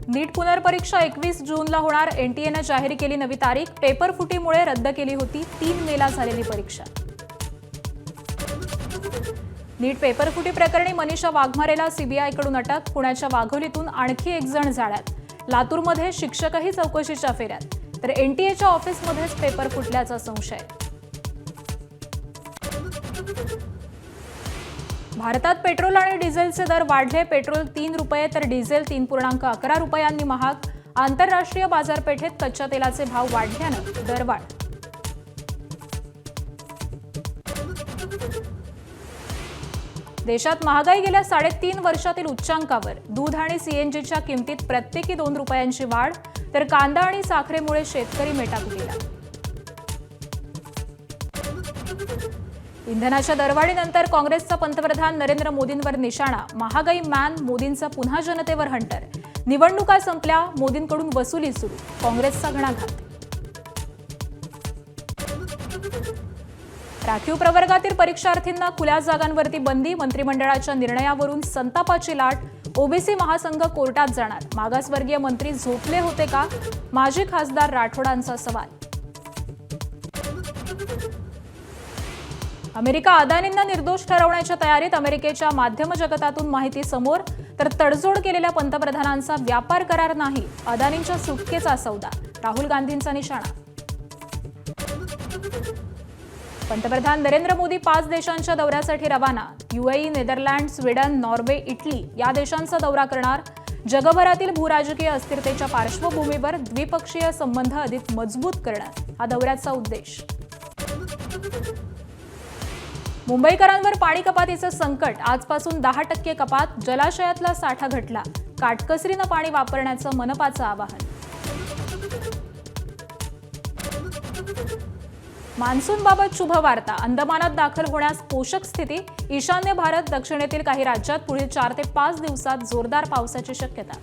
नीट पुनर्परीक्षा 21 जूनला होणार. एनटीएने जाहीर केली नवी तारीख. पेपर फुटीमुळे रद्द केली होती 3 मेला झालेली परीक्षा. नीट पेपर फुटी प्रकरणी मनीषा वाघमारेला सीबीआयकडून अटक. पुण्याच्या वाघोलीतून आणखी एक जण जाळ्यात. लातूरमध्ये शिक्षकही चौकशीच्या फेऱ्यात. तर एनटीएच्या ऑफिसमध्येच पेपर फुटल्याचा संशय. भारतात पेट्रोल आणि डिझेलचे दर वाढले. पेट्रोल 3 रुपये तर डिझेल 3.11 रुपयांनी महाग. आंतरराष्ट्रीय बाजारपेठेत कच्च्या तेलाचे भाव वाढल्यानं दरवाढ. देशात महागाई गेल्या 3.5 वर्षातील उच्चांकावर. दूध आणि सीएनजीच्या किमतीत प्रत्येकी 2 रुपयांची वाढ. तर कांदा आणि साखरेमुळे शेतकरी मेटाकुटीला. इंधनाच्या दरवाढीनंतर काँग्रेसचा पंतप्रधान नरेंद्र मोदींवर निशाणा. महागाई मॅन मोदींचा पुन्हा जनतेवर हंटर. निवडणुका संपल्या, मोदींकडून वसुली सुरू. काँग्रेसचा घणाघात. राखीव प्रवर्गातील परीक्षार्थींना खुल्या जागांवरती बंदी. मंत्रिमंडळाच्या निर्णयावरून संतापाची लाट. ओबीसी महासंघ कोर्टात जाणार. मागासवर्गीय मंत्री झोपले होते का? माजी खासदार राठोडांचा सवाल. अमेरिका अदानींना निर्दोष ठरवण्याच्या तयारीत. अमेरिकेच्या माध्यम जगतातून माहिती समोर. तर तडजोड केलेल्या पंतप्रधानांचा व्यापार करार नाही. अदानींच्या सुटकेचा सौदा. राहुल गांधींचा निशाणा. पंतप्रधान नरेंद्र मोदी 5 देशांच्या दौऱ्यासाठी रवाना. UAE, Netherland, Sweden, Norway, Italy या देशांचा दौरा करणार. जगभरातील भूराजकीय अस्थिरतेच्या पार्श्वभूमीवर द्विपक्षीय संबंध अधिक मजबूत करणं हा दौऱ्याचा उद्देश. मुंबईकरांवर पाणी कपातीचं संकट. आजपासून 10% कपात. जलाशयातला साठा घटला. काटकसरीनं पाणी वापरण्याचं मनपाचं आवाहन. मान्सूनबाबत शुभवार्ता. अंदमानात दाखल होण्यास पोषक स्थिती. ईशान्य भारत, दक्षिणेतील काही राज्यात पुढील 4 ते 5 दिवसात जोरदार पावसाची शक्यता.